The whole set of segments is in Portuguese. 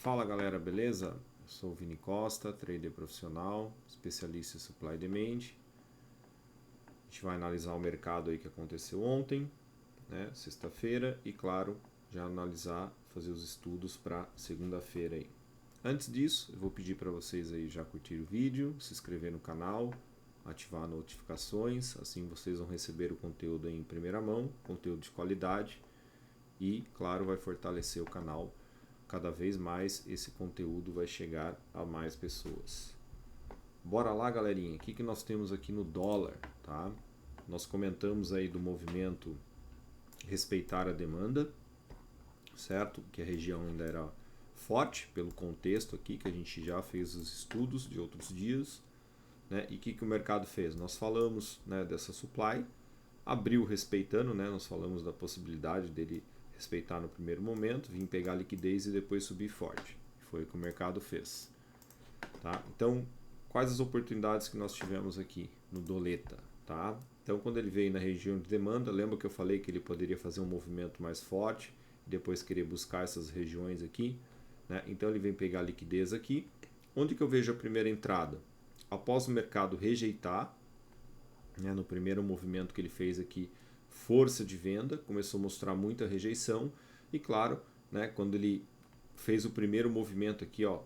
Fala galera, beleza? Eu sou o Vini Costa, trader profissional, especialista em supply e demand. A gente vai analisar o mercado aí que aconteceu ontem, né, sexta-feira, e claro, já analisar, fazer os estudos para segunda-feira aí. Antes disso, eu vou pedir para vocês aí já curtir o vídeo, se inscrever no canal, ativar notificações, assim vocês vão receber o conteúdo aí em primeira mão, conteúdo de qualidade e, claro, vai fortalecer o canal. Cada vez mais esse conteúdo vai chegar a mais pessoas. Bora lá, galerinha. O que nós temos aqui no dólar, tá? Nós comentamos aí do movimento respeitar a demanda, certo? Que a região ainda era forte pelo contexto aqui, que a gente já fez os estudos de outros dias, né? E o que o mercado fez? Nós falamos, né, dessa supply, abriu respeitando, né? Nós falamos da possibilidade dele respeitar no primeiro momento, vir pegar liquidez e depois subir forte. Foi o que o mercado fez. Tá? Então, quais as oportunidades que nós tivemos aqui no Doleta? Tá? Então, quando ele veio na região de demanda, lembra que eu falei que ele poderia fazer um movimento mais forte e depois querer buscar essas regiões aqui? Né? Então, ele vem pegar liquidez aqui. Onde que eu vejo a primeira entrada? Após o mercado rejeitar, né, no primeiro movimento que ele fez aqui, força de venda, começou a mostrar muita rejeição e claro, né, quando ele fez o primeiro movimento aqui, ó,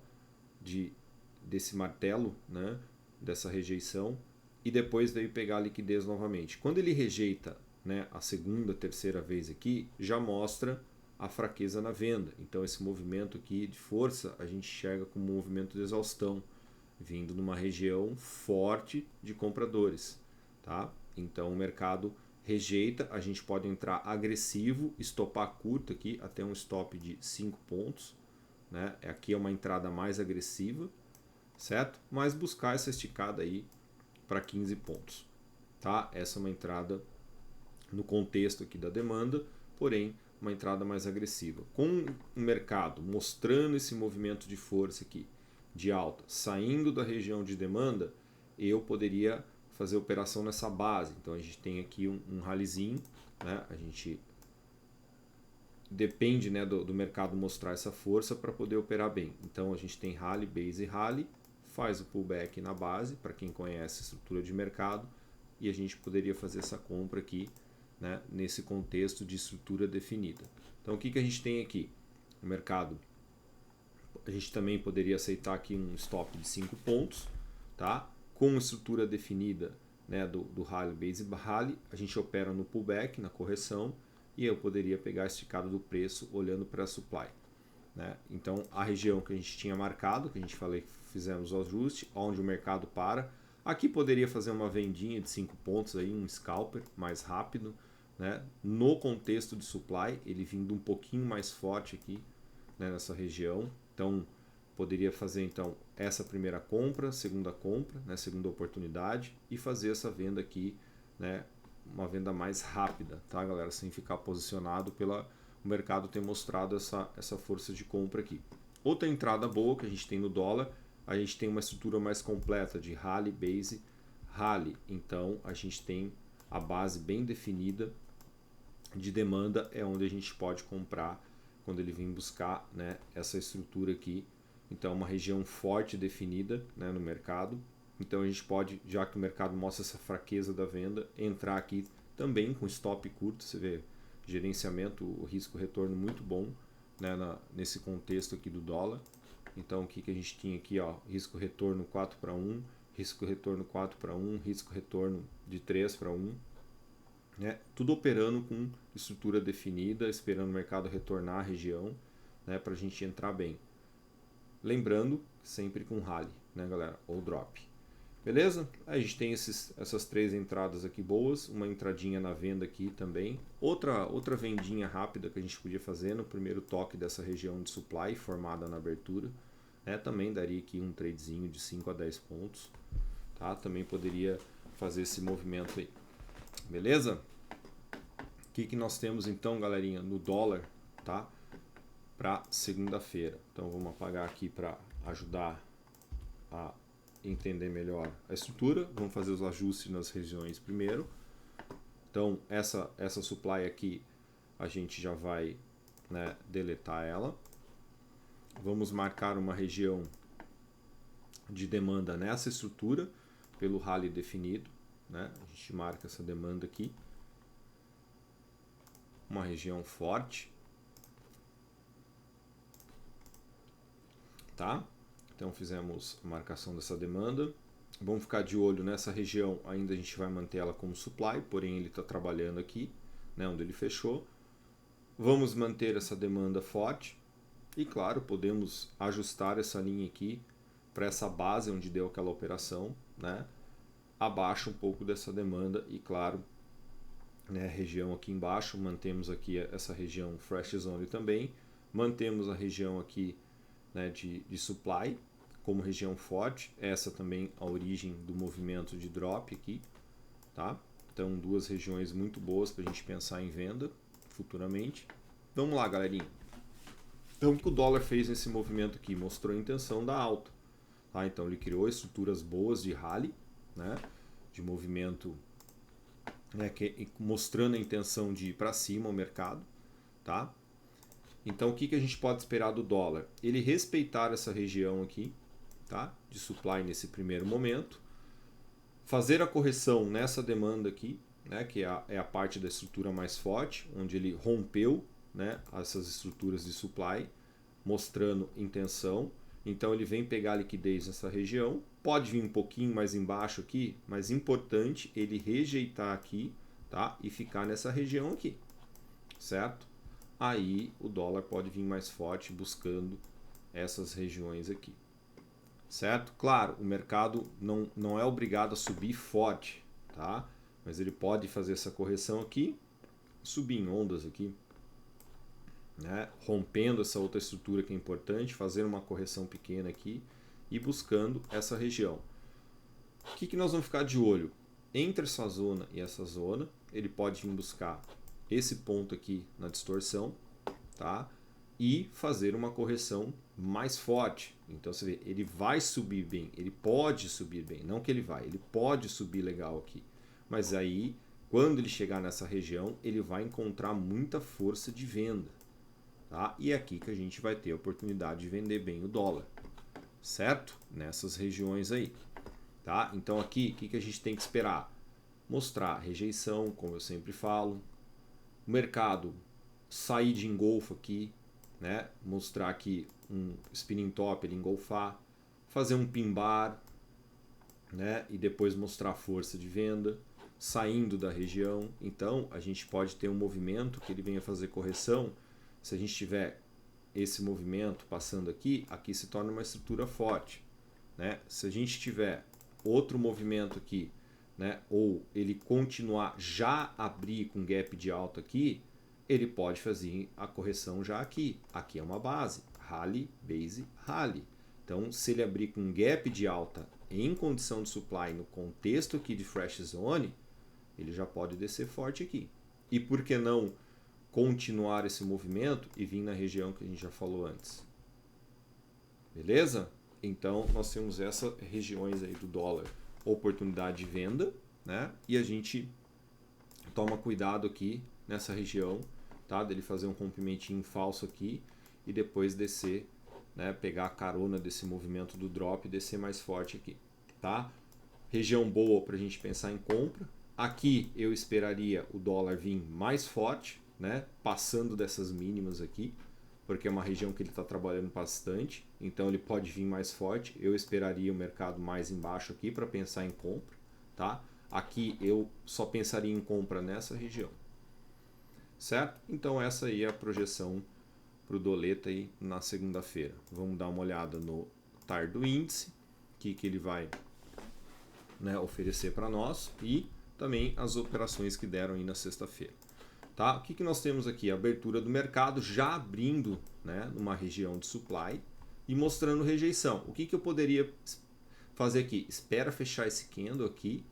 desse martelo, né, dessa rejeição, e depois veio pegar a liquidez novamente. Quando ele rejeita, né, a segunda, terceira vez aqui, já mostra a fraqueza na venda. Então esse movimento aqui de força a gente enxerga como um movimento de exaustão, vindo numa região forte de compradores. Tá? Então o mercado rejeita, a gente pode entrar agressivo, estopar curto aqui até um stop de 5 pontos. Né? Aqui é uma entrada mais agressiva, certo? Mas buscar essa esticada aí para 15 pontos. Tá? Essa é uma entrada no contexto aqui da demanda, porém uma entrada mais agressiva. Com o mercado mostrando esse movimento de força aqui, de alta, saindo da região de demanda, eu poderia fazer operação nessa base. Então a gente tem aqui um rallyzinho, né? A gente depende, né, do mercado mostrar essa força para poder operar bem. Então a gente tem rally, base e rally, faz o pullback na base, para quem conhece a estrutura de mercado, e a gente poderia fazer essa compra aqui, né, nesse contexto de estrutura definida. Então o que a gente tem aqui? O mercado, a gente também poderia aceitar aqui um stop de 5 pontos, tá? Com estrutura definida, né, do rally, base e rally, a gente opera no pullback, na correção, e eu poderia pegar a esticada do preço olhando para a supply. Né? Então a região que a gente tinha marcado, que a gente falei que fizemos o ajuste, onde o mercado para, aqui poderia fazer uma vendinha de 5 pontos, aí, um scalper mais rápido, né? No contexto de supply, ele vindo um pouquinho mais forte aqui, né, nessa região. Então poderia fazer então essa primeira compra, né, segunda oportunidade, e fazer essa venda aqui, né, uma venda mais rápida, tá, galera? Sem ficar posicionado o mercado ter mostrado essa força de compra aqui. Outra entrada boa que a gente tem no dólar, a gente tem uma estrutura mais completa de rally, base, rally. Então a gente tem a base bem definida de demanda, é onde a gente pode comprar quando ele vem buscar, né, essa estrutura aqui. Então uma região forte definida, né, no mercado. Então a gente pode, já que o mercado mostra essa fraqueza da venda, entrar aqui também com stop curto. Você vê, gerenciamento, o risco-retorno muito bom, né, nesse contexto aqui do dólar. Então o que a gente tinha aqui, ó, risco-retorno 4 para 1, risco-retorno 4 para 1, risco-retorno de 3 para 1. Né, tudo operando com estrutura definida, esperando o mercado retornar à região, né, para a gente entrar bem. Lembrando, sempre com rally, né, galera, ou drop. Beleza? Aí a gente tem essas três entradas aqui boas, uma entradinha na venda aqui também. Outra vendinha rápida que a gente podia fazer no primeiro toque dessa região de supply formada na abertura. Né, também daria aqui um tradezinho de 5 a 10 pontos. Tá? Também poderia fazer esse movimento aí. Beleza? O que nós temos então, galerinha, no dólar, tá? Para segunda-feira. Então vamos apagar aqui para ajudar a entender melhor a estrutura. Vamos fazer os ajustes nas regiões primeiro. Então essa supply aqui a gente já vai, né, deletar ela. Vamos marcar uma região de demanda nessa estrutura, pelo rally definido, né? A gente marca essa demanda aqui. Uma região forte. Tá? Então fizemos a marcação dessa demanda. Vamos ficar de olho nessa região, ainda a gente vai manter ela como supply, porém ele está trabalhando aqui, né, onde ele fechou. Vamos manter essa demanda forte e, claro, podemos ajustar essa linha aqui para essa base onde deu aquela operação, né, abaixo um pouco dessa demanda e, claro, né, região aqui embaixo, mantemos aqui essa região fresh zone também, mantemos a região aqui, né, de supply como região forte, essa também a origem do movimento de drop aqui, tá? Então duas regiões muito boas para a gente pensar em venda futuramente. Vamos lá, galerinha. Então o que o dólar fez nesse movimento aqui? Mostrou a intenção da alta, tá? Então ele criou estruturas boas de rally, né? De movimento, né, mostrando a intenção de ir para cima o mercado, tá? Então o que a gente pode esperar do dólar? Ele respeitar essa região aqui, tá, de supply nesse primeiro momento, fazer a correção nessa demanda aqui, né, que é a parte da estrutura mais forte, onde ele rompeu, né, essas estruturas de supply, mostrando intenção. Então ele vem pegar a liquidez nessa região, pode vir um pouquinho mais embaixo aqui, mas importante ele rejeitar aqui, tá, e ficar nessa região aqui, certo? Aí o dólar pode vir mais forte buscando essas regiões aqui. Certo? Claro, o mercado não é obrigado a subir forte, tá? Mas ele pode fazer essa correção aqui, subir em ondas aqui, né? Rompendo essa outra estrutura que é importante, fazer uma correção pequena aqui e buscando essa região. O que nós vamos ficar de olho? Entre essa zona e essa zona, ele pode vir buscar esse ponto aqui na distorção, tá? E fazer uma correção mais forte. Então você vê, ele vai subir bem, ele pode subir bem, não que ele vai, ele pode subir legal aqui. Mas aí, quando ele chegar nessa região, ele vai encontrar muita força de venda, tá? E é aqui que a gente vai ter a oportunidade de vender bem o dólar, certo? Nessas regiões aí, tá? Então aqui, o que a gente tem que esperar? Mostrar rejeição, como eu sempre falo, o mercado sair de engolfo aqui, né? Mostrar aqui um spinning top, ele engolfar, fazer um pin bar, né? E depois mostrar força de venda, saindo da região. Então a gente pode ter um movimento que ele venha fazer correção. Se a gente tiver esse movimento passando aqui, aqui se torna uma estrutura forte, né? Se a gente tiver outro movimento aqui, né? Ou ele continuar já abrir com gap de alta aqui, ele pode fazer a correção já aqui. Aqui é uma base, rally, base, rally. Então, se ele abrir com gap de alta em condição de supply no contexto aqui de fresh zone, ele já pode descer forte aqui. E por que não continuar esse movimento e vir na região que a gente já falou antes? Beleza? Então, nós temos essas regiões aí do dólar, oportunidade de venda, né? E a gente toma cuidado aqui nessa região, tá? Dele fazer um rompimentinho falso aqui e depois descer, né? Pegar a carona desse movimento do drop e descer mais forte aqui, tá? Região boa para a gente pensar em compra. Aqui eu esperaria o dólar vir mais forte, né? Passando dessas mínimas aqui, porque é uma região que ele está trabalhando bastante, então ele pode vir mais forte. Eu esperaria o mercado mais embaixo aqui para pensar em compra, tá? Aqui eu só pensaria em compra nessa região, certo? Então essa aí é a projeção para o Doleta aí na segunda-feira. Vamos dar uma olhada no TAR do índice, que ele vai, né, oferecer para nós, e também as operações que deram aí na sexta-feira. Tá? O que nós temos aqui? A abertura do mercado já abrindo, né, numa região de supply e mostrando rejeição. O que eu poderia fazer aqui? Espera fechar esse candle aqui,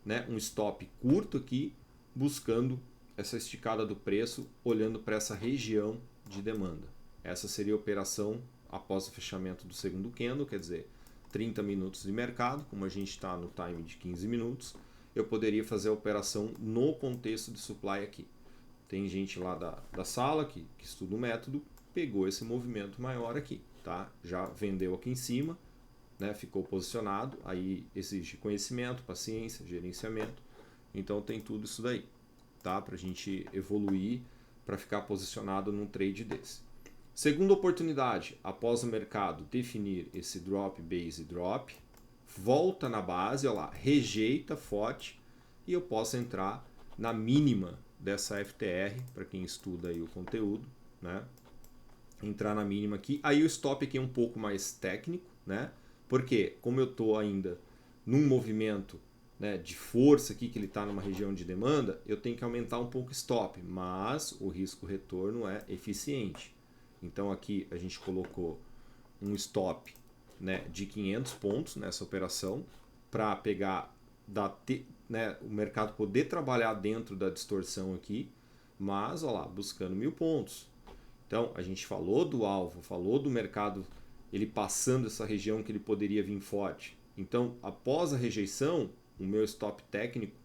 né, um stop curto aqui, buscando essa esticada do preço, olhando para essa região de demanda. Essa seria a operação após o fechamento do segundo candle, quer dizer, 30 minutos de mercado, como a gente está no time de 15 minutos, eu poderia fazer a operação no contexto de supply aqui. Tem gente lá da sala que estuda o método, pegou esse movimento maior aqui, tá? Já vendeu aqui em cima, né? Ficou posicionado, aí exige conhecimento, paciência, gerenciamento. Então tem tudo isso daí, tá? Para a gente evoluir, para ficar posicionado num trade desse. Segunda oportunidade, após o mercado definir esse drop, base drop, volta na base, olha lá, rejeita forte e eu posso entrar na mínima dessa FTR, para quem estuda aí o conteúdo, né? Entrar na mínima aqui. Aí o stop aqui é um pouco mais técnico, né? Porque como eu estou ainda num movimento, né, de força aqui, que ele está numa região de demanda, eu tenho que aumentar um pouco o stop, mas o risco retorno é eficiente. Então aqui a gente colocou um stop, né, de 500 pontos nessa operação para pegar né, o mercado poder trabalhar dentro da distorção aqui, mas ó lá, buscando 1000 pontos. Então a gente falou do alvo, falou do mercado ele passando essa região que ele poderia vir forte. Então após a rejeição, o meu stop técnico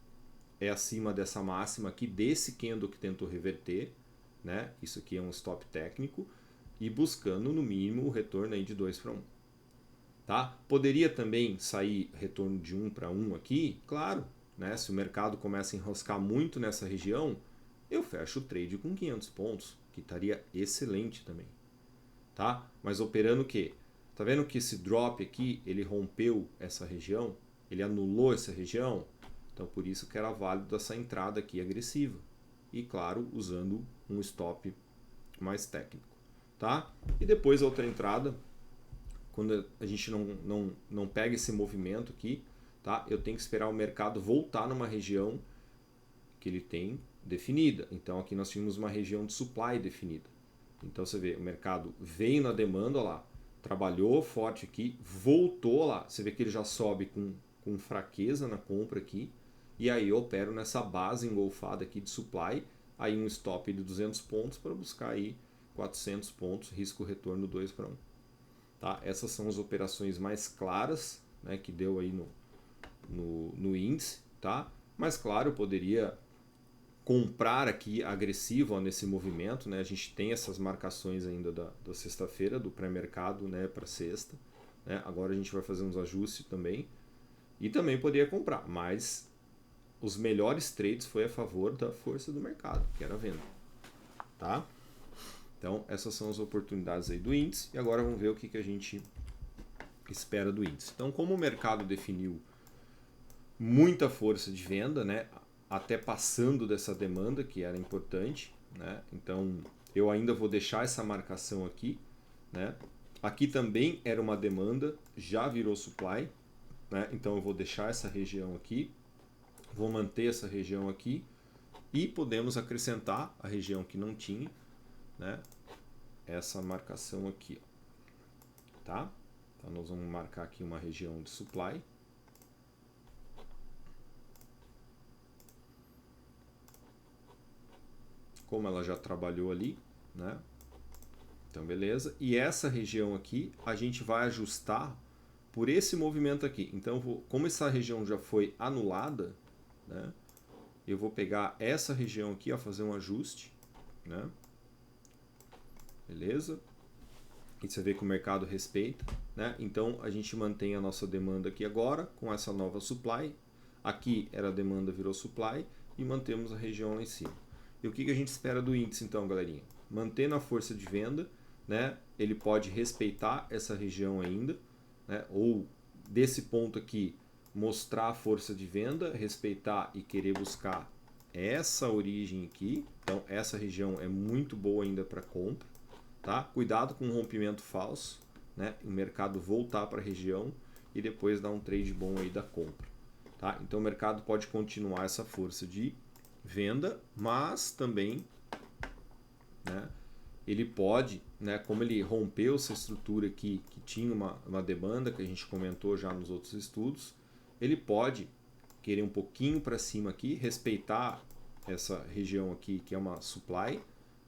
é acima dessa máxima aqui, desse candle que tentou reverter, né? Isso aqui é um stop técnico, e buscando no mínimo o retorno aí de 2 para 1. Tá? Poderia também sair retorno de 1 para 1 aqui, claro, né? Se o mercado começa a enroscar muito nessa região, eu fecho o trade com 500 pontos, que estaria excelente também. Tá? Mas operando o quê? Tá vendo que esse drop aqui, ele rompeu essa região? Ele anulou essa região? Então por isso que era válido essa entrada aqui agressiva. E claro, usando um stop mais técnico. Tá? E depois a outra entrada, quando a gente não pega esse movimento aqui, tá? Eu tenho que esperar o mercado voltar numa região que ele tem definida. Então aqui nós tínhamos uma região de supply definida. Então você vê, o mercado veio na demanda, ó lá, trabalhou forte aqui, voltou lá. Você vê que ele já sobe com fraqueza na compra aqui. E aí eu opero nessa base engolfada aqui de supply, aí um stop de 200 pontos para buscar aí 400 pontos, risco retorno 2 para 1. Tá? Essas são as operações mais claras, né, que deu aí no índice. Tá? Mas claro, eu poderia comprar aqui agressivo, ó, nesse movimento, né? A gente tem essas marcações ainda da sexta-feira, do pré-mercado, né, para sexta. Né? Agora a gente vai fazer uns ajustes também. E também poderia comprar, mas os melhores trades foi a favor da força do mercado, que era a venda. Tá? Então essas são as oportunidades aí do índice. E agora vamos ver o que a gente espera do índice. Então como o mercado definiu muita força de venda, né, até passando dessa demanda que era importante, né? Então eu ainda vou deixar essa marcação aqui, né? Aqui também era uma demanda, já virou supply, né? Então eu vou deixar essa região aqui, vou manter essa região aqui e podemos acrescentar a região que não tinha, né? Essa marcação aqui, ó. Tá? Então nós vamos marcar aqui uma região de supply. Como ela já trabalhou ali, né? Então beleza. E essa região aqui a gente vai ajustar por esse movimento aqui. Então como essa região já foi anulada, né? Eu vou pegar essa região aqui, ó, fazer um ajuste, né? Beleza? E você vê que o mercado respeita, né? Então a gente mantém a nossa demanda aqui agora com essa nova supply. Aqui era a demanda, virou supply e mantemos a região lá em cima. E o que a gente espera do índice então, galerinha? Mantendo a força de venda, né? Ele pode respeitar essa região ainda, né? Ou desse ponto aqui mostrar a força de venda, respeitar e querer buscar essa origem aqui. Então essa região é muito boa ainda para compra, tá? Cuidado com o rompimento falso, né? O mercado voltar para a região e depois dar um trade bom aí da compra, tá? Então o mercado pode continuar essa força de venda, mas também, né, ele pode, né, como ele rompeu essa estrutura aqui que tinha uma demanda que a gente comentou já nos outros estudos, ele pode querer um pouquinho para cima aqui, respeitar essa região aqui que é uma supply,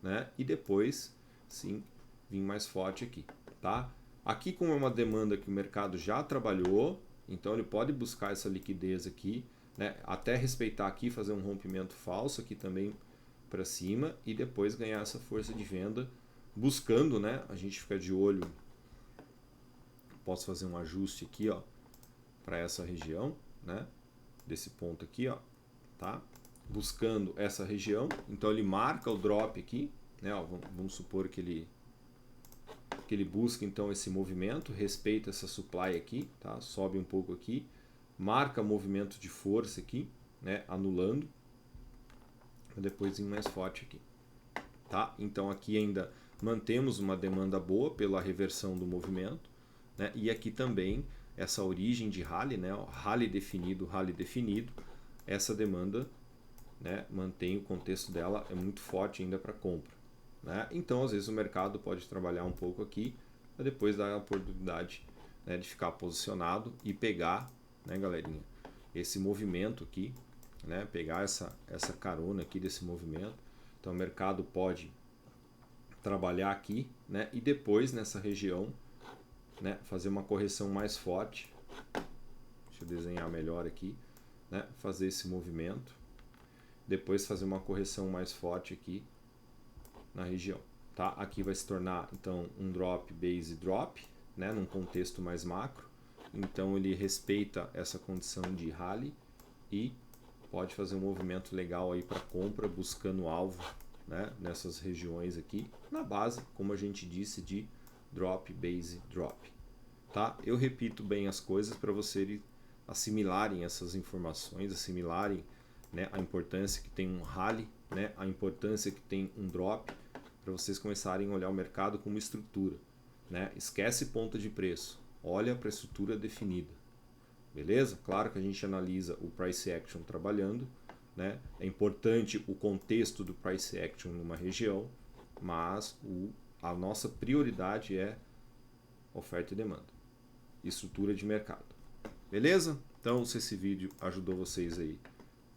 né, e depois sim vir mais forte aqui, tá? Aqui como é uma demanda que o mercado já trabalhou, então ele pode buscar essa liquidez aqui, né, até respeitar aqui, fazer um rompimento falso aqui também para cima e depois ganhar essa força de venda, buscando, né, a gente fica de olho Posso fazer um ajuste aqui, ó, para essa região, né? Desse ponto aqui, ó, tá? Buscando essa região, então ele marca o drop aqui, né? Ó, vamos supor que ele busca então esse movimento, respeita essa supply aqui, tá? Sobe um pouco aqui, marca movimento de força aqui, né? Anulando, depois ir mais forte aqui, tá? Então aqui ainda mantemos uma demanda boa pela reversão do movimento, né? E aqui também essa origem de rally, né? Rally definido, essa demanda, né? Mantém o contexto dela, é muito forte ainda para compra, né? Então às vezes o mercado pode trabalhar um pouco aqui, para depois dar a oportunidade, né, de ficar posicionado e pegar, né, galerinha, esse movimento aqui, né? Pegar essa carona aqui desse movimento. Então o mercado pode trabalhar aqui, né? E depois nessa região, né, fazer uma correção mais forte. Deixa eu desenhar melhor aqui, né? Fazer esse movimento, depois fazer uma correção mais forte aqui na região, tá? Aqui vai se tornar então um drop, base drop, né? Num contexto mais macro. Então ele respeita essa condição de rally e pode fazer um movimento legal aí para compra, buscando alvo, né? Nessas regiões aqui, na base, como a gente disse, de drop, base, drop, tá? Eu repito bem as coisas para vocês assimilarem essas informações, assimilarem, né, a importância que tem um rally, né, a importância que tem um drop, para vocês começarem a olhar o mercado como estrutura, né? Esquece ponta de preço, olha para a estrutura definida, beleza? Claro que a gente analisa o price action trabalhando, né? É importante o contexto do price action numa região, mas a nossa prioridade é oferta e demanda, estrutura de mercado, beleza? Então, se esse vídeo ajudou vocês aí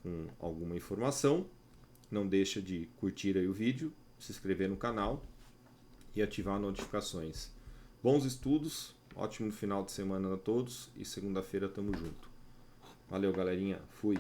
com alguma informação, não deixa de curtir aí o vídeo, se inscrever no canal e ativar as notificações. Bons estudos, ótimo final de semana a todos e segunda-feira tamo junto. Valeu, galerinha, fui!